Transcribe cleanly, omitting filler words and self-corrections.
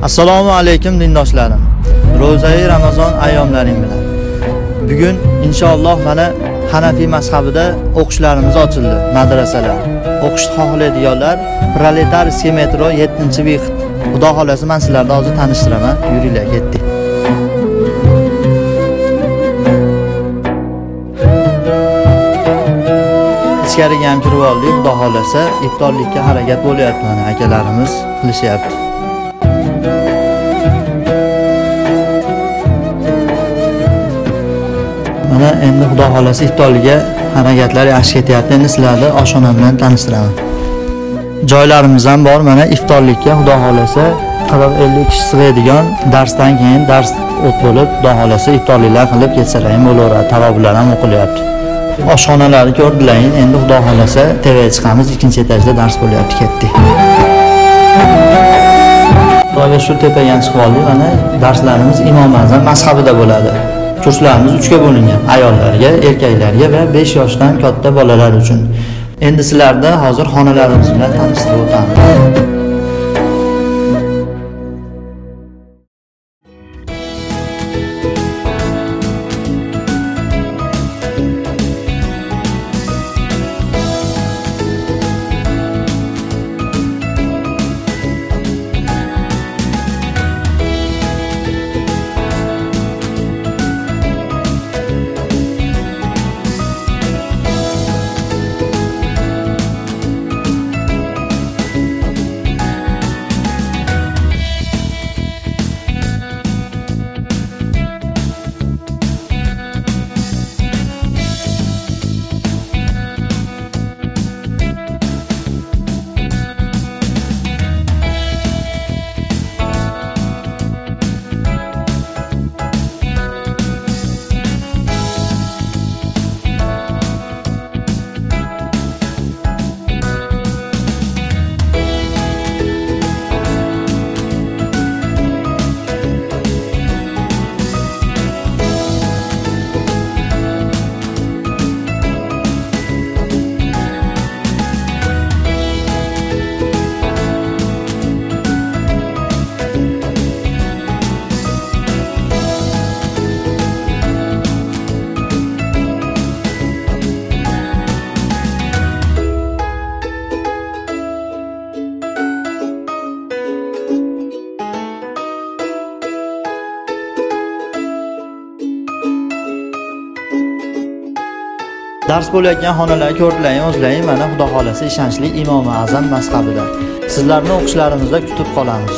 Assalomu alaykum dindoshlarim. Ro'zai Ramazon ayyomlaring bilan. Bugun inshaalloh mana Hanafiy mazhabida o'qishlarimiz ochildi, madrasalar. O'qishni xohlaydiganlar Proletarskiy metro 7-bekat. Xudo xolasa men sizlarni hozir tanishtiraman. Yuringlar, ketdik. Ichkariga ham kirib oldik. Xudo xolasa iftorlikka harakat bo'lyapti, mana akalarimiz qilishyapti. Mana endi Xudo xolasa iftorlikka harakatlar yaxshi ketyapti. Endi sizlarni oshxona bilan tanishtiraman. Joylarimiz ham bor. Mana iftorlikka Xudo xolasa 40-50 kishi sig'adigan, darsdan keyin dars o't bo'lib, Xudo xolasa iftorliklar qilib ketsalar ham bo'laveradi. Tarovilar ham o'qilyapti. Oshxonalarni ko'rdilaring. Endi Xudo xolasa TVga chiqamiz. 2-etajda dars bo'lyapti, ketdik. Xudoga shu tepaga chiqib oldik. Mana darslarimiz Imom Azam mazhabida bo'ladi. Kurslarimiz 3ga bo'lingan: ayollarga, erkaklarga va 5 yoshdan katta bolalar uchun. Endi sizlarni hozir xonalarimiz bilan tanishtirib o'tamiz. Dars bo'layotgan xonalarni ko'rdilaring, o'zlaring. Mana Xudo xolasa ishonchli Imom Azam mazhabida. Sizlarni o'qishlarimizda kutib qolamiz.